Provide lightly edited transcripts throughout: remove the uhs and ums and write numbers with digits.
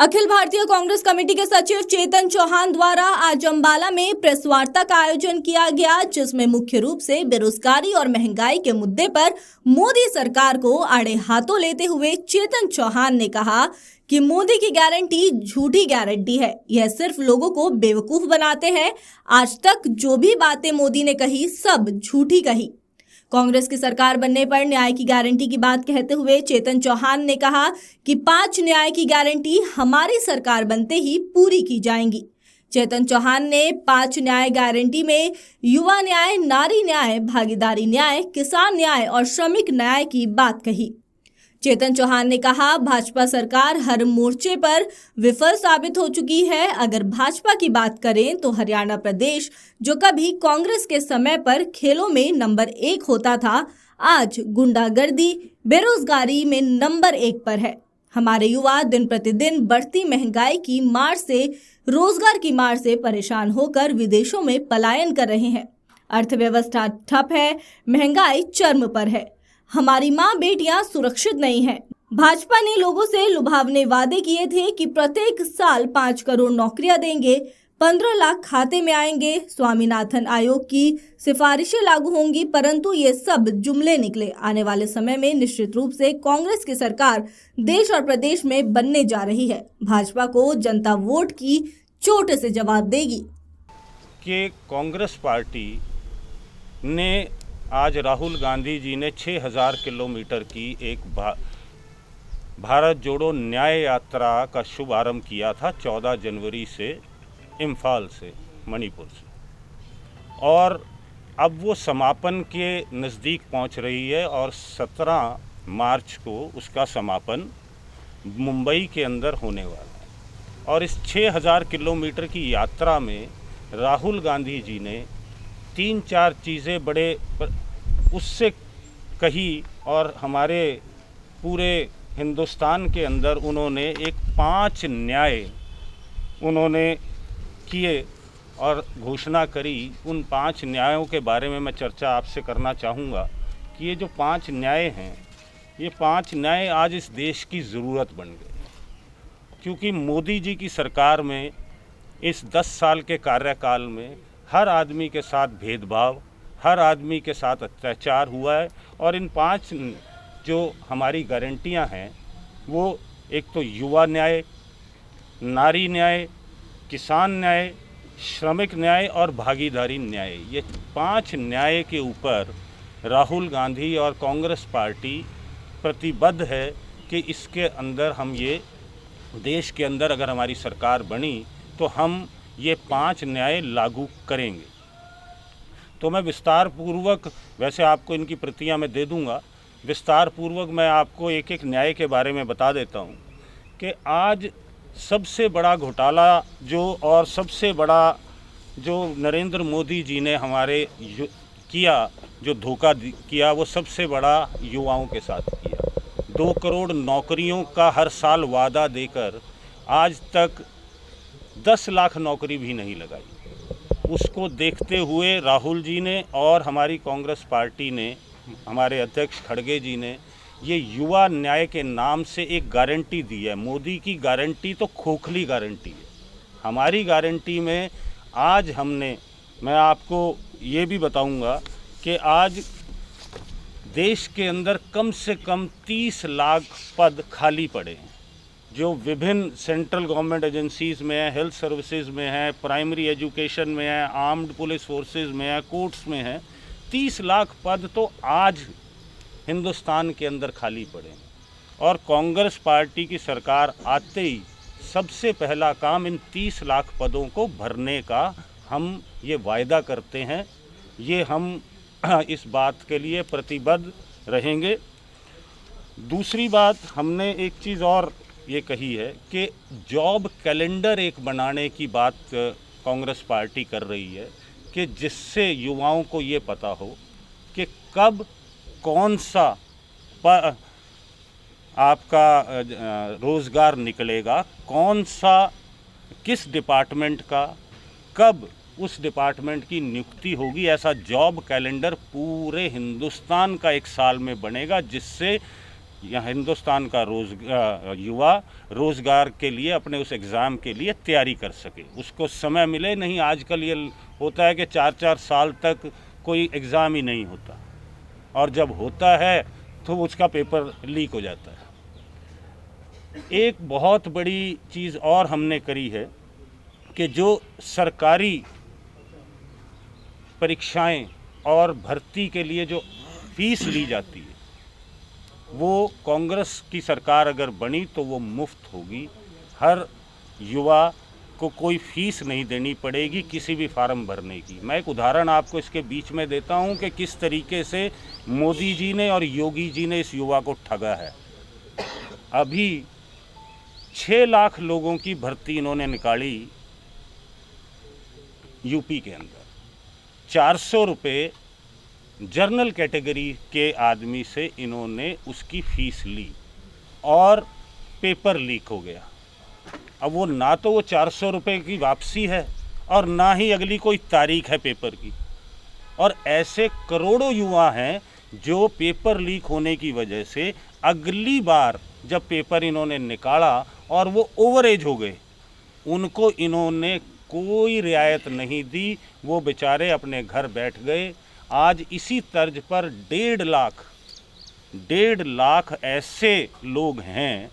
Akhil Bharatiya Congress committee के सचिव चेतन चौहान द्वारा आज अंबाला में प्रेस वार्ता का आयोजन किया गया, जिसमें मुख्य रूप से बेरोजगारी और महंगाई के मुद्दे पर मोदी सरकार को आड़े हाथों लेते हुए चेतन चौहान ने कहा कि मोदी की गारंटी झूठी गारंटी है। यह सिर्फ लोगों को बेवकूफ बनाते हैं। आज तक जो भी बातें मोदी ने कही सब झूठी कही। कांग्रेस की सरकार बनने पर न्याय की गारंटी की बात कहते हुए चेतन चौहान ने कहा कि 5 न्याय की गारंटी हमारी सरकार बनते ही पूरी की जाएंगी। चेतन चौहान ने 5 न्याय गारंटी में युवा न्याय, नारी न्याय, भागीदारी न्याय, किसान न्याय और श्रमिक न्याय की बात कही। चेतन चौहान ने कहा, भाजपा सरकार हर मोर्चे पर विफल साबित हो चुकी है। अगर भाजपा की बात करें तो हरियाणा प्रदेश, जो कभी कांग्रेस के समय पर खेलों में नंबर 1 होता था, आज गुंडागर्दी, बेरोजगारी में नंबर 1 पर है। हमारे युवा दिन प्रतिदिन बढ़ती महंगाई की मार से, रोजगार की मार से परेशान होकर विदेशों में पलायन कर रहे हैं। अर्थव्यवस्था ठप है, महंगाई चरम पर है। हमारी माँ बेटियां सुरक्षित नहीं हैं। भाजपा ने लोगों से लुभावने वादे किए थे कि प्रत्येक साल 5 करोड़ नौकरियां देंगे, 15 लाख खाते में आएंगे, स्वामीनाथन आयोग की सिफारिशें लागू होंगी, परंतु ये सब जुमले निकले। आने वाले समय में निश्चित रूप से कांग्रेस की सरकार देश और प्रदेश में बनने जा रही है। भाजपा को जनता वोट की चोट से जवाब देगी। कि कांग्रेस पार्टी ने आज राहुल गांधी जी ने 6000 किलोमीटर की एक भारत जोड़ो न्याय यात्रा का शुभारंभ किया था 14 जनवरी से इम्फाल से, मणिपुर से, और अब वो समापन के नज़दीक पहुंच रही है और 17 मार्च को उसका समापन मुंबई के अंदर होने वाला है। और इस 6000 किलोमीटर की यात्रा में राहुल गांधी जी ने 3-4 चीज़ें बड़े उससे कही और हमारे पूरे हिंदुस्तान के अंदर उन्होंने एक 5 न्याय उन्होंने किए और घोषणा करी। उन 5 न्यायों के बारे में मैं चर्चा आपसे करना चाहूँगा कि ये जो 5 न्याय हैं, ये 5 न्याय आज इस देश की ज़रूरत बन गए, क्योंकि मोदी जी की सरकार में इस 10 साल के कार्यकाल में हर आदमी के साथ भेदभाव, हर आदमी के साथ अत्याचार हुआ है। और इन 5 जो हमारी गारंटियां हैं, वो एक तो युवा न्याय, नारी न्याय, किसान न्याय, श्रमिक न्याय और भागीदारी न्याय, ये 5 न्याय के ऊपर राहुल गांधी और कांग्रेस पार्टी प्रतिबद्ध है कि इसके अंदर हम ये देश के अंदर अगर हमारी सरकार बनी तो हम ये 5 न्याय लागू करेंगे। तो मैं विस्तार पूर्वक, वैसे आपको इनकी प्रतियां मैं दे दूंगा, विस्तार पूर्वक मैं आपको एक एक न्याय के बारे में बता देता हूं कि आज सबसे बड़ा घोटाला और सबसे बड़ा जो नरेंद्र मोदी जी ने हमारे किया, जो धोखा किया, वो सबसे बड़ा युवाओं के साथ किया। 2 करोड़ नौकरियों का हर साल वादा देकर आज तक 10 लाख नौकरी भी नहीं लगाई। उसको देखते हुए राहुल जी ने और हमारी कांग्रेस पार्टी ने, हमारे अध्यक्ष खड़गे जी ने, ये युवा न्याय के नाम से एक गारंटी दी है। मोदी की गारंटी तो खोखली गारंटी है। हमारी गारंटी में आज मैं आपको ये भी बताऊंगा कि आज देश के अंदर कम से कम 30 लाख पद खाली पड़े हैं, जो विभिन्न सेंट्रल गवर्नमेंट एजेंसीज़ में है, हेल्थ सर्विसेज में है, प्राइमरी एजुकेशन में है, आर्म्ड पुलिस फोर्सेस में है, कोर्ट्स में है। 30 लाख पद तो आज हिंदुस्तान के अंदर खाली पड़े हैं। और कांग्रेस पार्टी की सरकार आते ही सबसे पहला काम इन 30 लाख पदों को भरने का हम ये वायदा करते हैं। ये हम इस बात के लिए प्रतिबद्ध रहेंगे। दूसरी बात, हमने एक चीज़ और ये कही है कि जॉब कैलेंडर एक बनाने की बात कांग्रेस पार्टी कर रही है, कि जिससे युवाओं को ये पता हो कि कब कौन सा आपका रोज़गार निकलेगा, कौन सा किस डिपार्टमेंट का कब उस डिपार्टमेंट की नियुक्ति होगी। ऐसा जॉब कैलेंडर पूरे हिंदुस्तान का एक साल में बनेगा, जिससे यहाँ हिंदुस्तान का युवा रोज़गार के लिए अपने उस एग्ज़ाम के लिए तैयारी कर सके, उसको समय मिले। नहीं आजकल ये होता है कि 4-4 साल तक कोई एग्ज़ाम ही नहीं होता, और जब होता है तो उसका पेपर लीक हो जाता है। एक बहुत बड़ी चीज़ और हमने करी है कि जो सरकारी परीक्षाएं और भर्ती के लिए जो फीस ली जाती है, वो कांग्रेस की सरकार अगर बनी तो वो मुफ्त होगी। हर युवा को कोई फीस नहीं देनी पड़ेगी किसी भी फार्म भरने की। मैं एक उदाहरण आपको इसके बीच में देता हूं कि किस तरीके से मोदी जी ने और योगी जी ने इस युवा को ठगा है। अभी 6 लाख लोगों की भर्ती इन्होंने निकाली यूपी के अंदर। 400 रुपये जर्नल कैटेगरी के आदमी से इन्होंने उसकी फ़ीस ली और पेपर लीक हो गया। अब वो ना तो वो 400 रुपये की वापसी है और ना ही अगली कोई तारीख है पेपर की। और ऐसे करोड़ों युवा हैं जो पेपर लीक होने की वजह से अगली बार जब पेपर इन्होंने निकाला और वो ओवर एज हो गए, उनको इन्होंने कोई रियायत नहीं दी, वो बेचारे अपने घर बैठ गए। आज इसी तर्ज पर 1.5 लाख ऐसे लोग हैं,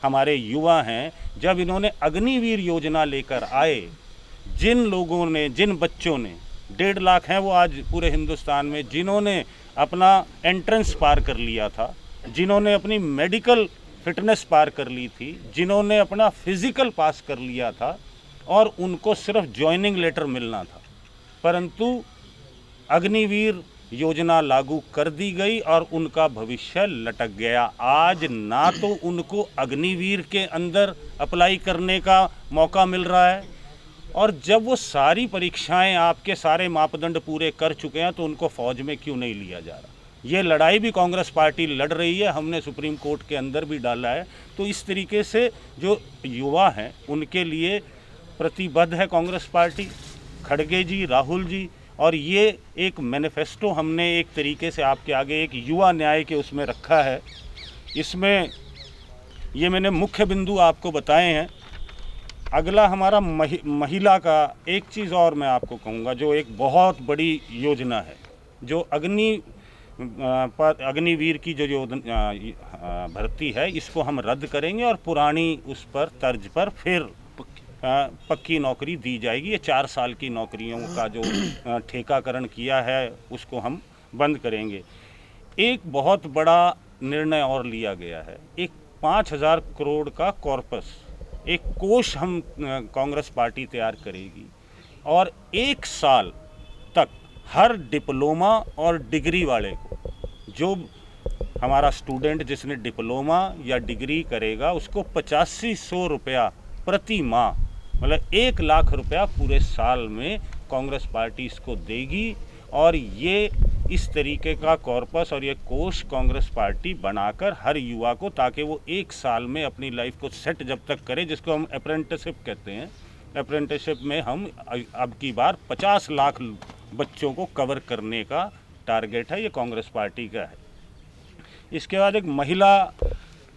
हमारे युवा हैं, जब इन्होंने अग्निवीर योजना लेकर आए, जिन लोगों ने, जिन बच्चों ने, 1.5 लाख हैं वो आज पूरे हिंदुस्तान में, जिन्होंने अपना एंट्रेंस पार कर लिया था, जिन्होंने अपनी मेडिकल फिटनेस पार कर ली थी, जिन्होंने अपना फिज़िकल पास कर लिया था और उनको सिर्फ जॉइनिंग लेटर मिलना था, परंतु अग्निवीर योजना लागू कर दी गई और उनका भविष्य लटक गया। आज ना तो उनको अग्निवीर के अंदर अप्लाई करने का मौका मिल रहा है, और जब वो सारी परीक्षाएं आपके सारे मापदंड पूरे कर चुके हैं तो उनको फ़ौज में क्यों नहीं लिया जा रहा। ये लड़ाई भी कांग्रेस पार्टी लड़ रही है, हमने सुप्रीम कोर्ट के अंदर भी डाला है। तो इस तरीके से जो युवा हैं उनके लिए प्रतिबद्ध है कांग्रेस पार्टी, खड़गे जी, राहुल जी, और ये एक मैनिफेस्टो हमने एक तरीके से आपके आगे एक युवा न्याय के उसमें रखा है। इसमें ये मैंने मुख्य बिंदु आपको बताए हैं। अगला हमारा महिला का एक चीज़ और मैं आपको कहूँगा, जो एक बहुत बड़ी योजना है, जो अग्निवीर की जो भर्ती है, इसको हम रद्द करेंगे और पुरानी उस पर तर्ज पर फिर पक्की नौकरी दी जाएगी। ये 4 साल की नौकरियों का जो ठेकाकरण किया है उसको हम बंद करेंगे। एक बहुत बड़ा निर्णय और लिया गया है, एक 5,000 करोड़ का कॉर्पस, एक कोष हम कांग्रेस पार्टी तैयार करेगी, और 1 साल तक हर डिप्लोमा और डिग्री वाले को, जो हमारा स्टूडेंट जिसने डिप्लोमा या डिग्री करेगा, उसको 8500 रुपया प्रति माह, मतलब 1 लाख रुपया पूरे साल में कांग्रेस पार्टी इसको देगी। और ये इस तरीके का कॉर्पस और ये कोष कांग्रेस पार्टी बनाकर हर युवा को, ताकि वो 1 साल में अपनी लाइफ को सेट जब तक करे, जिसको हम अप्रेंटिसशिप कहते हैं, अप्रेंटिसशिप में हम अब की बार 50 लाख बच्चों को कवर करने का टारगेट है, ये कांग्रेस पार्टी का है। इसके बाद एक महिला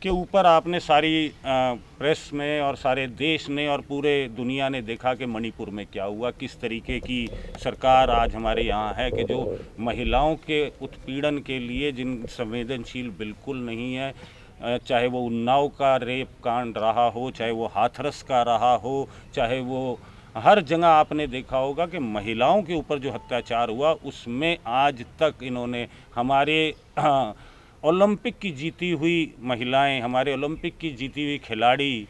के ऊपर आपने सारी प्रेस में और सारे देश ने और पूरे दुनिया ने देखा कि मणिपुर में क्या हुआ, किस तरीके की सरकार आज हमारे यहाँ है कि जो महिलाओं के उत्पीड़न के लिए जिन संवेदनशील बिल्कुल नहीं है, चाहे वो उन्नाव का रेप कांड रहा हो, चाहे वो हाथरस का रहा हो, चाहे वो हर जगह आपने देखा होगा कि महिलाओं के ऊपर जो अत्याचार हुआ, उसमें आज तक इन्होंने हमारे ओलंपिक की जीती हुई महिलाएं, हमारे ओलंपिक की जीती हुई खिलाड़ी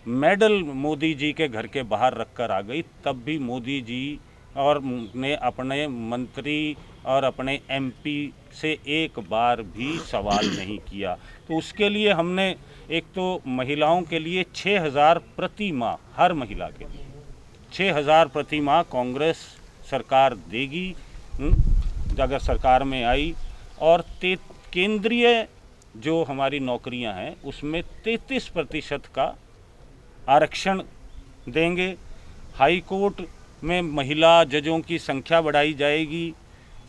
मेडल मोदी जी के घर के बाहर रखकर आ गई, तब भी मोदी जी और ने अपने मंत्री और अपने एमपी से एक बार भी सवाल नहीं किया। तो उसके लिए हमने एक तो महिलाओं के लिए 6,000 प्रति माह, हर महिला के लिए 6,000 प्रति माह कांग्रेस सरकार देगी अगर सरकार में आई, और केंद्रीय जो हमारी नौकरियां हैं उसमें 33% का आरक्षण देंगे। हाई कोर्ट में महिला जजों की संख्या बढ़ाई जाएगी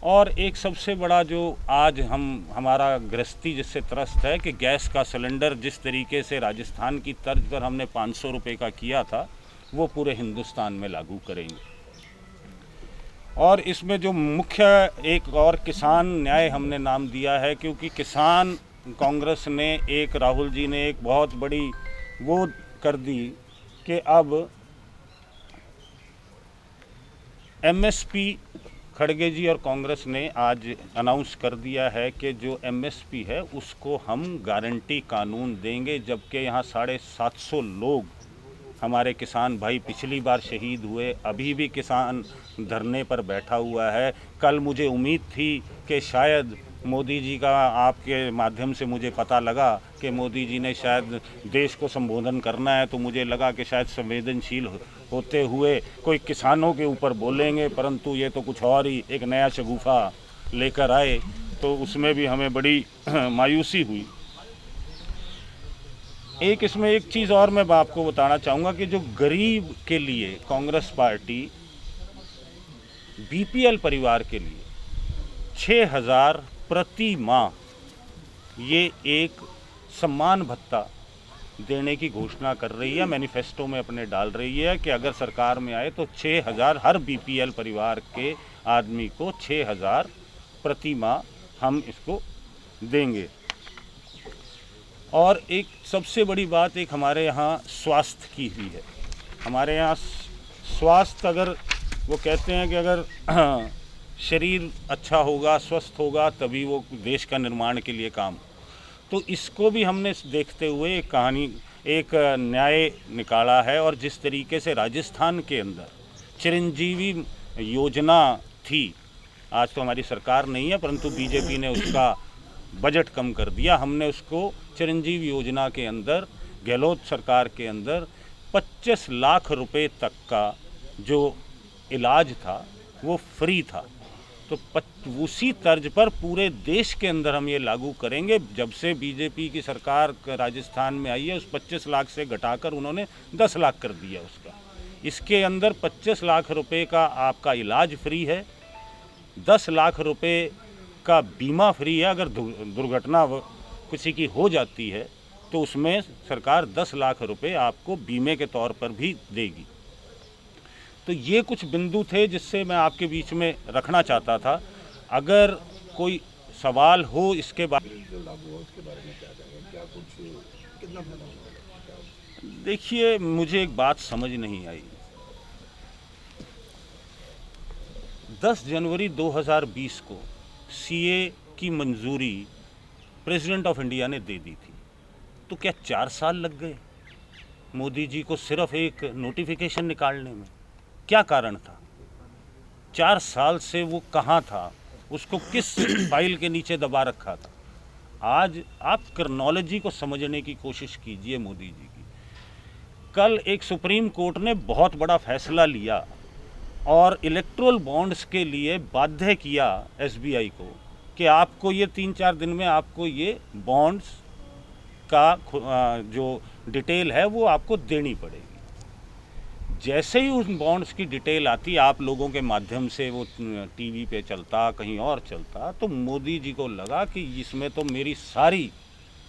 और एक सबसे बड़ा जो आज हमारा गृहस्थी जिससे त्रस्त है कि गैस का सिलेंडर जिस तरीके से राजस्थान की तर्ज पर हमने 500 रुपये का किया था वो पूरे हिंदुस्तान में लागू करेंगे। और इसमें जो मुख्य एक और किसान न्याय हमने नाम दिया है, क्योंकि किसान कांग्रेस ने एक राहुल जी ने एक बहुत बड़ी वो कर दी कि अब एमएसपी खड़गे जी और कांग्रेस ने आज अनाउंस कर दिया है कि जो एमएसपी है उसको हम गारंटी कानून देंगे, जबकि यहाँ 750 लोग हमारे किसान भाई पिछली बार शहीद हुए, अभी भी किसान धरने पर बैठा हुआ है। कल मुझे उम्मीद थी कि शायद मोदी जी का, आपके माध्यम से मुझे पता लगा कि मोदी जी ने शायद देश को संबोधन करना है, तो मुझे लगा कि शायद संवेदनशील होते हुए कोई किसानों के ऊपर बोलेंगे, परंतु ये तो कुछ और ही एक नया शगुफा लेकर आए, तो उसमें भी हमें बड़ी मायूसी हुई। इसमें एक चीज़ और मैं आपको बताना चाहूँगा कि जो गरीब के लिए कांग्रेस पार्टी बीपीएल परिवार के लिए 6,000 प्रति माह ये एक सम्मान भत्ता देने की घोषणा कर रही है, मैनिफेस्टो में अपने डाल रही है कि अगर सरकार में आए तो 6,000 हर बीपीएल परिवार के आदमी को 6,000 प्रति माह हम इसको देंगे। और एक सबसे बड़ी बात एक हमारे यहाँ स्वास्थ्य की भी है। हमारे यहाँ स्वास्थ्य, अगर वो कहते हैं कि अगर शरीर अच्छा होगा, स्वस्थ होगा, तभी वो देश का निर्माण के लिए काम, तो इसको भी हमने देखते हुए एक कहानी, एक न्याय निकाला है। और जिस तरीके से राजस्थान के अंदर चिरंजीवी योजना थी, आज तो हमारी सरकार नहीं है, परंतु बीजेपी ने उसका बजट कम कर दिया, हमने उसको चिरंजीवी योजना के अंदर, गहलोत सरकार के अंदर 25 लाख रुपए तक का जो इलाज था वो फ्री था। तो उसी तर्ज पर पूरे देश के अंदर हम ये लागू करेंगे। जब से बीजेपी की सरकार राजस्थान में आई है, उस 25 लाख से घटाकर उन्होंने 10 लाख कर दिया उसका। इसके अंदर 25 लाख रुपए का आपका इलाज फ्री है, 10 लाख रुपए का बीमा फ्री है। अगर दुर्घटना किसी की हो जाती है तो उसमें सरकार 10 लाख रुपए आपको बीमे के तौर पर भी देगी। तो ये कुछ बिंदु थे जिससे मैं आपके बीच में रखना चाहता था। अगर कोई सवाल हो इसके बारे में, देखिए मुझे एक बात समझ नहीं आई। 10 जनवरी 2020 को सीए की मंजूरी प्रेसिडेंट ऑफ इंडिया ने दे दी थी, तो क्या 4 साल लग गए मोदी जी को सिर्फ एक नोटिफिकेशन निकालने में? क्या कारण था? 4 साल से वो कहाँ था? उसको किस फाइल के नीचे दबा रखा था? आज आप क्रोनोलॉजी को समझने की कोशिश कीजिए मोदी जी की। कल एक सुप्रीम कोर्ट ने बहुत बड़ा फैसला लिया और इलेक्ट्रोल बॉन्ड्स के लिए बाध्य किया एसबीआई को कि आपको ये 3-4 दिन में आपको ये बॉन्ड्स का जो डिटेल है वो आपको देनी पड़ेगी। जैसे ही उस बॉन्ड्स की डिटेल आती, आप लोगों के माध्यम से वो टीवी पे चलता, कहीं और चलता, तो मोदी जी को लगा कि इसमें तो मेरी सारी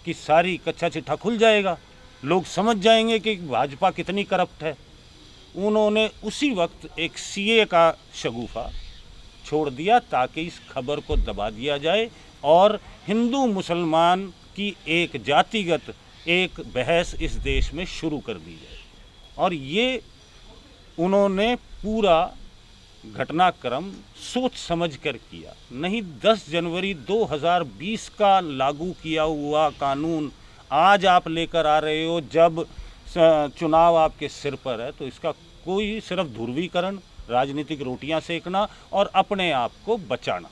की सारी कच्चा चिट्ठा खुल जाएगा, लोग समझ जाएंगे कि भाजपा कितनी करप्ट है। उन्होंने उसी वक्त एक सीए का शगुफा छोड़ दिया ताकि इस खबर को दबा दिया जाए और हिंदू मुसलमान की एक जातिगत एक बहस इस देश में शुरू कर दी जाए। और ये उन्होंने पूरा घटनाक्रम सोच समझ कर किया। नहीं 10 जनवरी 2020 का लागू किया हुआ कानून आज आप लेकर आ रहे हो जब चुनाव आपके सिर पर है, तो इसका कोई सिर्फ ध्रुवीकरण, राजनीतिक रोटियां सेकना और अपने आप को बचाना।